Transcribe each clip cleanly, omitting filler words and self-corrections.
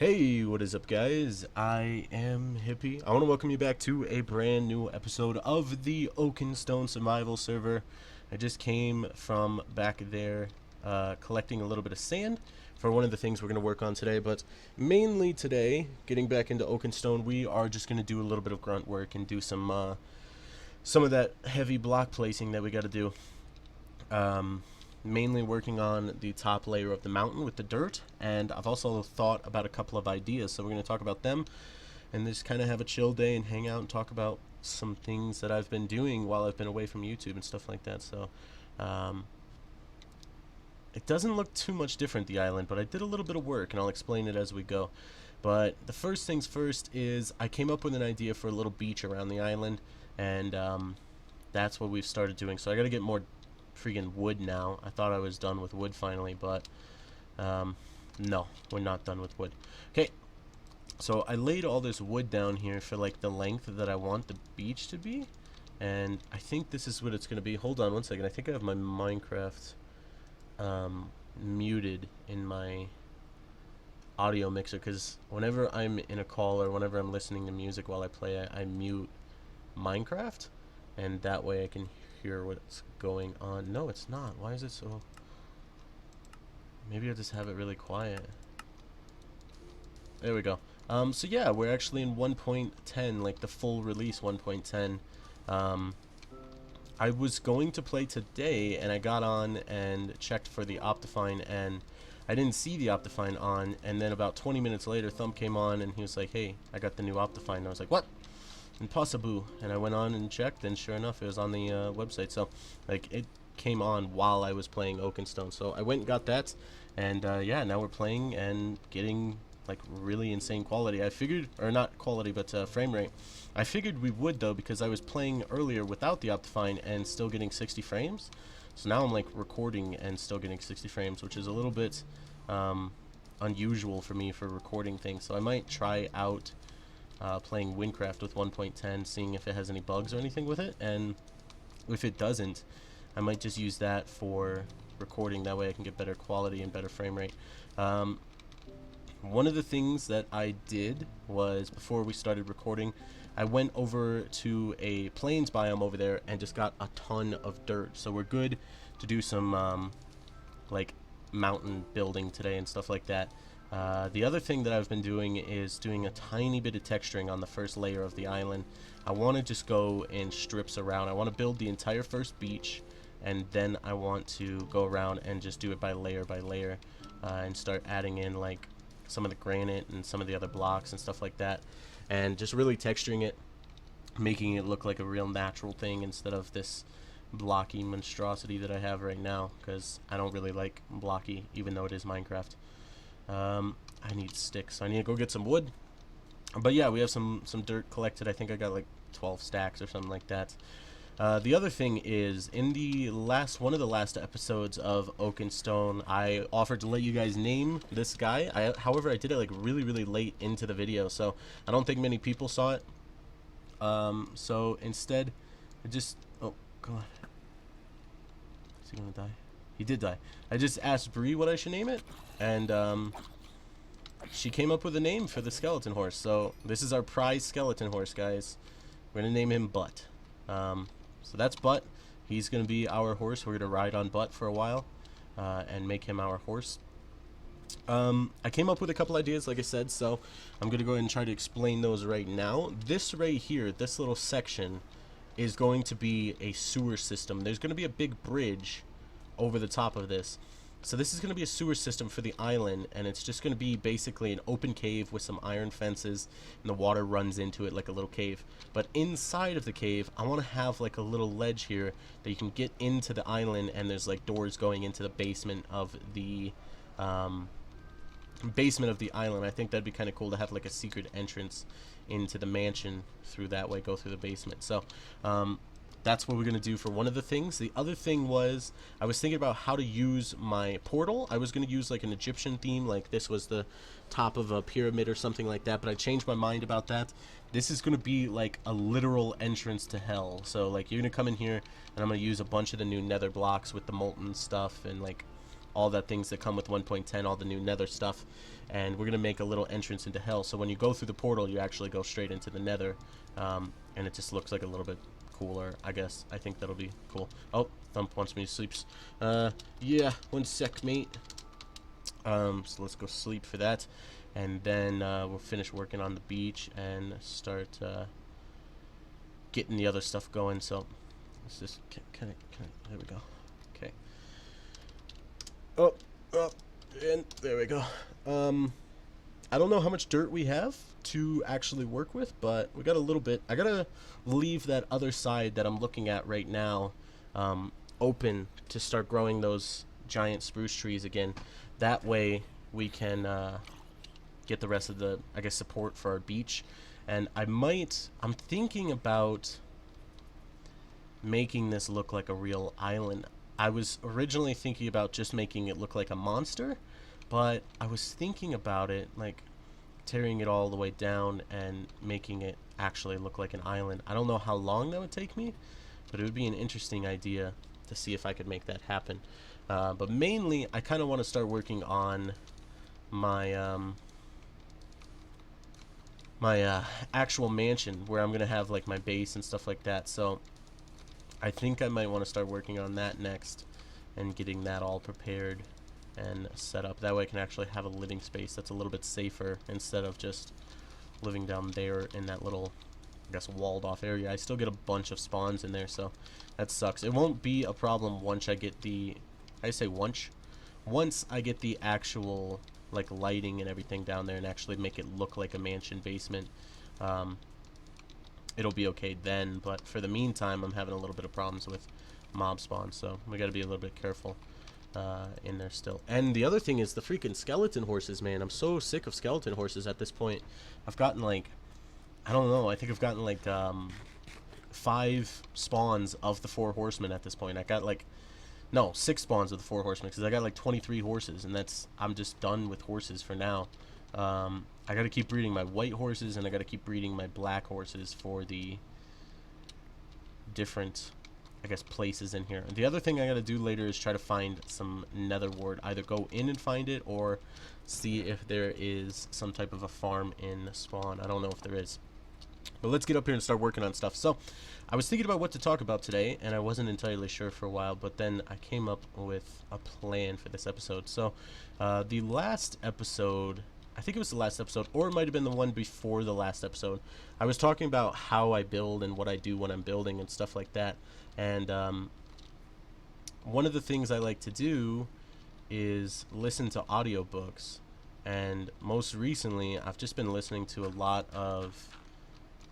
Hey, what is up, guys? I am Hippie. I want to welcome you back to a brand new episode of the Oakenstone survival server. I just came from back there collecting a little bit of sand for one of the things we're going to work on today, but mainly today, getting back into Oakenstone, we are just going to do a little bit of grunt work and do some of that heavy block placing that we got to do. Mainly working on the top layer of the mountain with the dirt, and I've also thought about a couple of ideas, so we're going to talk about them and just kind of have a chill day and hang out and talk about some things that I've been doing while I've been away from YouTube and stuff like that. So it doesn't look too much different, the island, but I did a little bit of work and I'll explain it as we go. But the first things first is I came up with an idea for a little beach around the island, and that's what we've started doing. So I got to get more freaking wood now. I thought I was done with wood finally, but no, we're not done with wood. Okay, so I laid all this wood down here for like the length that I want the beach to be, and I think this is what it's gonna be. Hold on one second. I think I have my Minecraft muted in my audio mixer, because whenever I'm in a call or whenever I'm listening to music while I play, I mute Minecraft, and that way I can hear what's going on. No, it's not. Why is it so? Maybe I just have it really quiet. There we go. So yeah, we're actually in 1.10, like the full release 1.10. I was going to play today, and I got on and checked for the Optifine, and I didn't see the Optifine on, and then about 20 minutes later, Thump came on, and he was like, hey, I got the new Optifine. And I was like, what? Impossible. And I went on and checked, and sure enough, it was on the website. So like it came on while I was playing Oakenstone, so I went and got that, and yeah, now we're playing and getting like really insane quality. I figured, or not quality, but frame rate. I figured we would, though, because I was playing earlier without the Optifine and still getting 60 frames. So now I'm like recording and still getting 60 frames, which is a little bit unusual for me for recording things. So I might try out playing Windcraft with 1.10, seeing if it has any bugs or anything with it, and if it doesn't, I might just use that for recording. That way I can get better quality and better frame rate. One of the things that I did was, before we started recording, I went over to a plains biome over there and just got a ton of dirt, so we're good to do some like mountain building today and stuff like that. The other thing that I've been doing is doing a tiny bit of texturing on the first layer of the island. I want to just go in strips around. I want to build the entire first beach, and then I want to go around and just do it by layer, and start adding in like some of the granite and some of the other blocks and stuff like that, and just really texturing it, making it look like a real natural thing instead of this blocky monstrosity that I have right now, because I don't really like blocky, even though it is Minecraft. I need sticks, so I need to go get some wood. But yeah, we have some dirt collected. I think I got like 12 stacks or something like that. The other thing is, in the one of the last episodes of Oakenstone, I offered to let you guys name this guy. However, I did it like really late into the video, so I don't think many people saw it. So instead, I just, oh god, is he gonna die? He did die. I just asked Bree what I should name it, and she came up with a name for the skeleton horse. So this is our prize skeleton horse, guys. We're gonna name him Butt. So that's Butt. He's gonna be our horse. We're gonna ride on Butt for a while, and make him our horse. I came up with a couple ideas, like I said, so I'm gonna go ahead and try to explain those right now. This right here, this little section, is going to be a sewer system. There's gonna be a big bridge over the top of this. So this is going to be a sewer system for the island, and it's just going to be basically an open cave with some iron fences, and the water runs into it like a little cave. But inside of the cave, I want to have like a little ledge here that you can get into the island, and there's like doors going into the basement of the island. I think that'd be kind of cool to have like a secret entrance into the mansion through that way, go through the basement. So that's what we're going to do for one of the things. The other thing was, I was thinking about how to use my portal. I was going to use like an Egyptian theme, like this was the top of a pyramid or something like that, but I changed my mind about that. This is going to be like a literal entrance to hell. So like you're going to come in here, and I'm going to use a bunch of the new nether blocks with the molten stuff, and like all the things that come with 1.10, all the new nether stuff, and we're going to make a little entrance into hell. So when you go through the portal, you actually go straight into the nether, and it just looks like a little bit cooler, I guess. I think that'll be cool. Oh, Thump wants me to sleep. Yeah, 1 sec, mate. So let's go sleep for that, and then we'll finish working on the beach and start getting the other stuff going. So let's just there we go. Okay. Oh, and there we go. I don't know how much dirt we have to actually work with, but we got a little bit. I gotta leave that other side that I'm looking at right now open to start growing those giant spruce trees again. That way we can get the rest of the, I guess, support for our beach. And I'm thinking about making this look like a real island. I was originally thinking about just making it look like a monster, but I was thinking about it, like tearing it all the way down and making it actually look like an island. I don't know how long that would take me, but it would be an interesting idea to see if I could make that happen. But mainly, I kind of want to start working on my actual mansion, where I'm going to have like my base and stuff like that. So I think I might want to start working on that next and getting that all prepared and set up. That way I can actually have a living space that's a little bit safer instead of just living down there in that little, I guess, walled off area. I still get a bunch of spawns in there, so that sucks. It won't be a problem once I get the, once I get the actual like lighting and everything down there and actually make it look like a mansion basement. It'll be okay then, but for the meantime I'm having a little bit of problems with mob spawn, so we got to be a little bit careful in there still. And the other thing is the freaking skeleton horses, man. I'm so sick of skeleton horses at this point. I've gotten like, I don't know, I think I've gotten like 5 spawns of the 4 horsemen at this point. I got like, no, 6 spawns of the 4 horsemen, because I got like 23 horses, and I'm just done with horses for now. I got to keep breeding my white horses, and I got to keep breeding my black horses for the different, I guess, places in here. The other thing I got to do later is try to find some nether wart. Either go in and find it, or see if there is some type of a farm in spawn. I don't know if there is. But let's get up here and start working on stuff. So I was thinking about what to talk about today, and I wasn't entirely sure for a while, but then I came up with a plan for this episode. So the last episode, I think it was the last episode, or it might have been the one before the last episode, I was talking about how I build and what I do when I'm building and stuff like that. And one of the things I like to do is listen to audiobooks. And most recently, I've just been listening to a lot of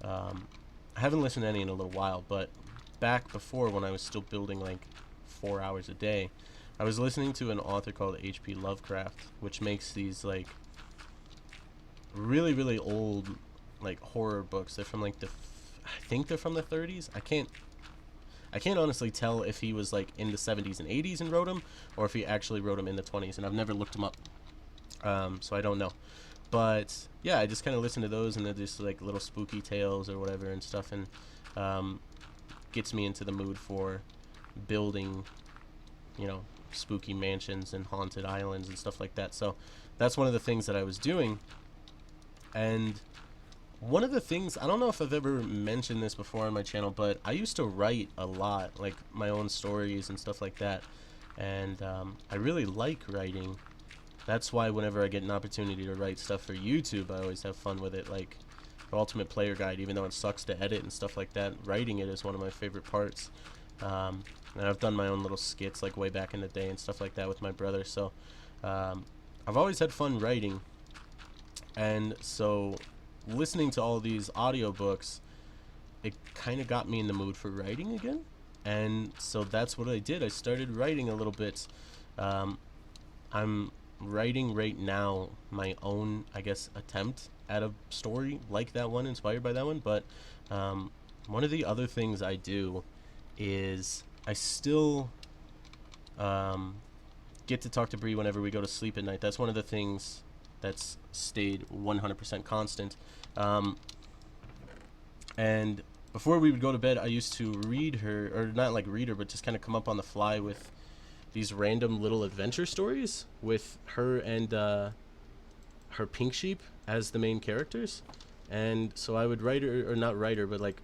I haven't listened to any in a little while, but back before, when I was still building like 4 hours a day, I was listening to an author called H.P. Lovecraft, which makes these like really, really old like horror books. They're from like I think they're from the 30s. I can't honestly tell if he was like in the 70s and 80s and wrote them, or if he actually wrote them in the 20s, and I've never looked them up, so I don't know. But yeah, I just kind of listen to those, and they're just like little spooky tales or whatever and stuff, and gets me into the mood for building, you know, spooky mansions and haunted islands and stuff like that. So that's one of the things that I was doing. And one of the things, I don't know if I've ever mentioned this before on my channel, but I used to write a lot, like my own stories and stuff like that. And I really like writing. That's why whenever I get an opportunity to write stuff for YouTube, I always have fun with it. Like the Ultimate Player Guide, even though it sucks to edit and stuff like that, writing it is one of my favorite parts. And I've done my own little skits like way back in the day and stuff like that with my brother. So I've always had fun writing. And so listening to all these audiobooks, it kind of got me in the mood for writing again. And so that's what I did. I started writing a little bit. I'm writing right now my own, I guess, attempt at a story like that one, inspired by that one. But one of the other things I do is I still get to talk to Bree whenever we go to sleep at night. That's one of the things that's stayed 100% constant. And before we would go to bed, I used to read her, or not like read her, but just kind of come up on the fly with these random little adventure stories with her and her pink sheep as the main characters. And so I would write her, or not write her, but like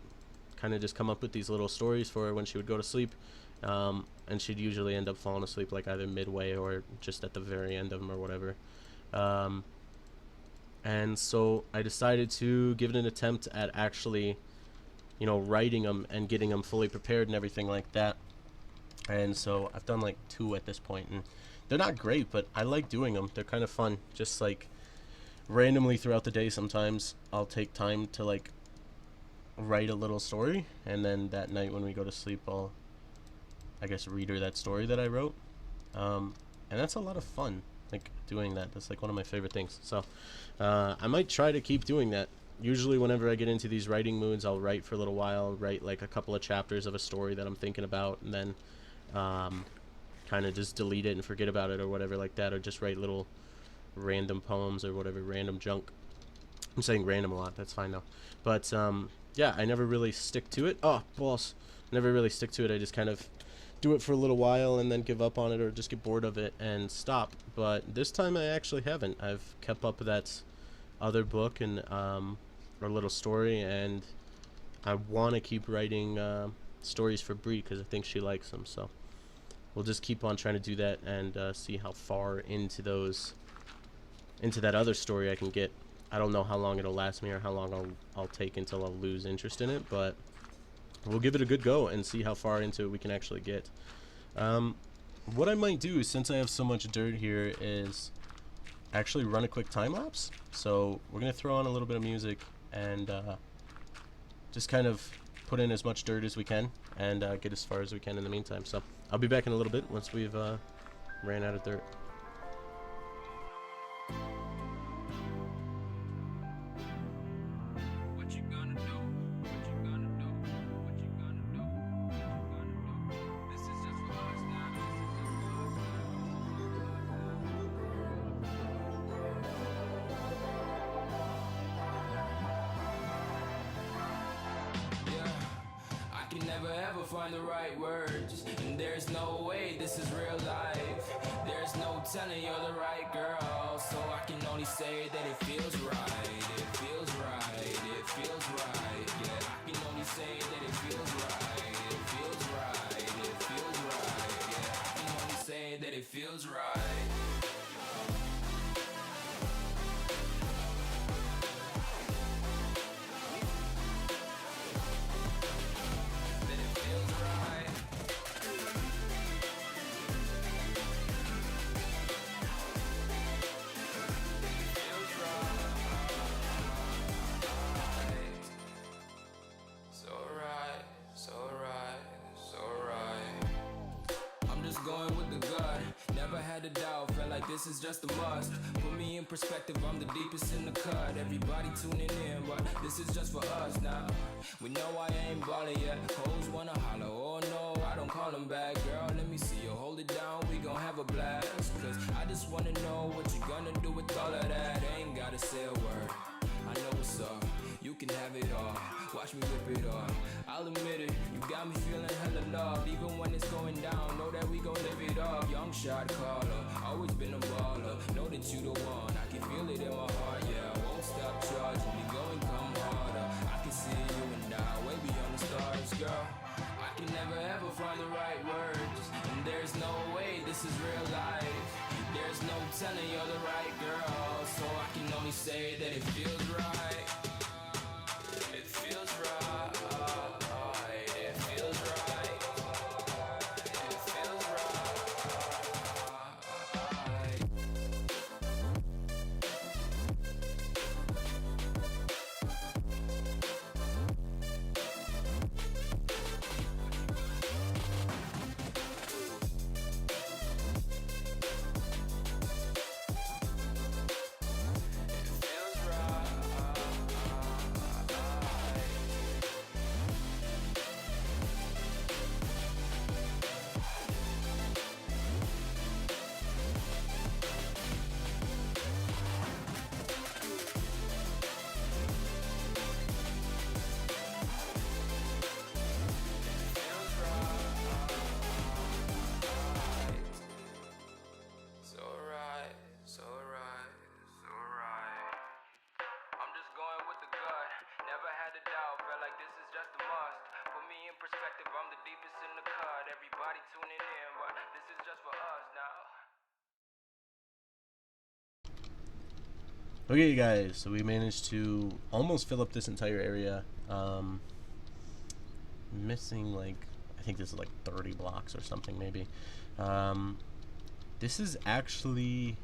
kind of just come up with these little stories for her when she would go to sleep. And she'd usually end up falling asleep like either midway or just at the very end of them or whatever. And so I decided to give it an attempt at actually, you know, writing them and getting them fully prepared and everything like that. And so I've done like 2 at this point, and they're not great, but I like doing them. They're kind of fun. Just like randomly throughout the day, sometimes I'll take time to like write a little story, and then that night when we go to sleep, I'll, I guess, read her that story that I wrote. And that's a lot of fun, like doing that. That's like one of my favorite things. So I might try to keep doing that. Usually whenever I get into these writing moods, I'll write for a little while, write like a couple of chapters of a story that I'm thinking about, and then kind of just delete it and forget about it or whatever like that, or just write little random poems or whatever, random junk. I'm saying random a lot, that's fine though. But yeah, I never really stick to it. Oh, balls. Never really stick to it. I just kind of do it for a little while and then give up on it or just get bored of it and stop. But this time I actually haven't. I've kept up with that other book and or little story, and I want to keep writing stories for Bree because I think she likes them. So we'll just keep on trying to do that and see how far into that other story I can get. I don't know how long it'll last me or how long I'll take until I'll lose interest in it, but we'll give it a good go and see how far into it we can actually get. What I might do, since I have so much dirt here, is actually run a quick time lapse. So we're gonna throw on a little bit of music and just kind of put in as much dirt as we can and get as far as we can in the meantime. So I'll be back in a little bit once we've ran out of dirt. Never ever find the right words, and there's no way this is real life. There's no telling you're the right girl, so I can only say that it feels right. It feels right, it feels right. Yeah, I can only say that it feels right. It feels right, it feels right. Yeah, I can only say that it feels right. Going with the gut, never had a doubt, felt like this is just a must. Put me in perspective, I'm the deepest in the cut. Everybody tuning in, but this is just for us now. We know I ain't ballin' yet, hoes wanna holler, oh no, I don't call them back. Girl, let me see you hold it down, we gon' have a blast. Cause I just wanna know what you gonna do with all of that. Ain't gotta say a word, I know what's up. You can have it all, watch me whip it up. I'll admit it, you got me feeling hella love. Even when it's going down, know that we gon' live it up. Young shot caller, always been a baller. Know that you the one, I can feel it in my heart. Yeah, I won't stop charging, we go and come harder. I can see you and I, way beyond the stars, girl. I can never ever find the right words, and there's no way this is real life. There's no telling you're the right girl, so I can only say that it feels right. It feels right. It feels right. It feels right. Okay, guys, so we managed to almost fill up this entire area. Missing, like, I think this is like 30 blocks or something, maybe. This is actually,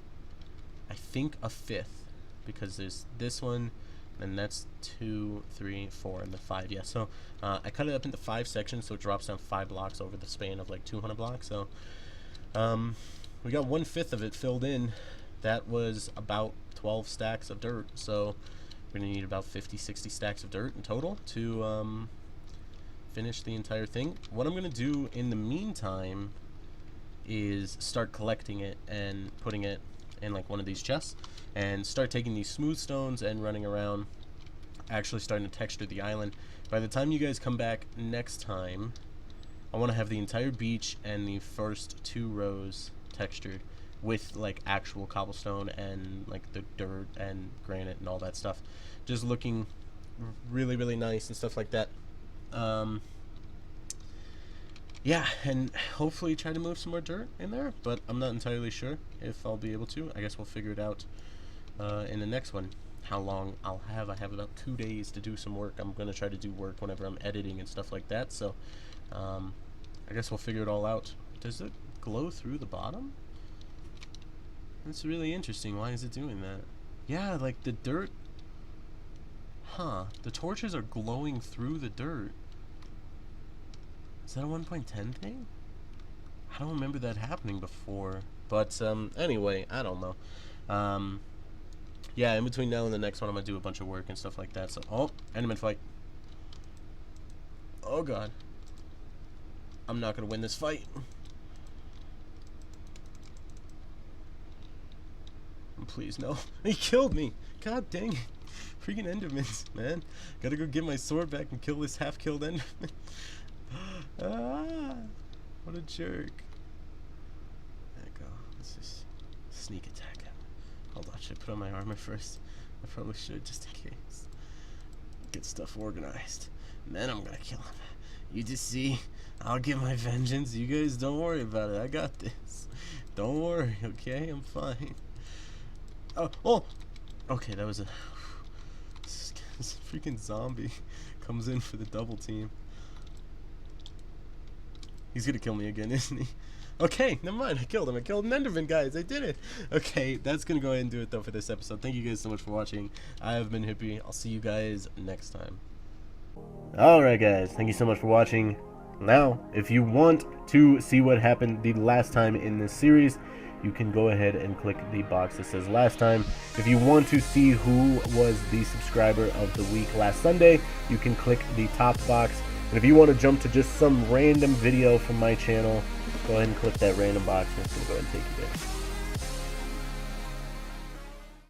I think, a fifth, because there's this one, and that's 2, 3, 4, and then 5. Yeah, so I cut it up into 5 sections, so it drops down 5 blocks over the span of like 200 blocks. So we got 1/5 of it filled in. That was about 12 stacks of dirt, so we're gonna need about 50-60 stacks of dirt in total to finish the entire thing. What I'm gonna do in the meantime is start collecting it and putting it in like one of these chests, and start taking these smooth stones and running around, actually starting to texture the island. By the time you guys come back next time, I want to have the entire beach and the first 2 rows textured with like actual cobblestone and like the dirt and granite and all that stuff, just looking really, really nice and stuff like that. Yeah, and hopefully try to move some more dirt in there, but I'm not entirely sure if I'll be able to. I guess we'll figure it out in the next one, how long I'll have. I have about 2 days to do some work. I'm going to try to do work whenever I'm editing and stuff like that, so I guess we'll figure it all out. Does it glow through the bottom? That's really interesting. Why is it doing that? Yeah, like the dirt. Huh. The torches are glowing through the dirt. Is that a 1.10 thing? I don't remember that happening before. But anyway, I don't know. Yeah, in between now and the next one, I'm going to do a bunch of work and stuff like that. So, oh, enderman fight. Oh, God. I'm not going to win this fight. Please, no. He killed me. God dang it. Freaking endermans, man. Gotta go get my sword back and kill this half-killed enderman. Ah, what a jerk. There we go. Let's just sneak attack him. Hold on, should I put on my armor first? I probably should, just in case. Get stuff organized. And then I'm gonna kill him. You just see, I'll get my vengeance. You guys don't worry about it. I got this. Don't worry, okay? I'm fine. Oh! Okay, that was a... This freaking zombie comes in for the double team. He's gonna kill me again, isn't he? Okay, never mind. I killed him. I killed an enderman, guys. I did it. Okay, that's gonna go ahead and do it, though, for this episode. Thank you guys so much for watching. I have been Hippie. I'll see you guys next time. Alright, guys. Thank you so much for watching. Now, if you want to see what happened the last time in this series, you can go ahead and click the box that says last time. If you want to see who was the subscriber of the week last Sunday, you can click the top box. And if you want to jump to just some random video from my channel, go ahead and click that random box and it's going to go ahead and take you there.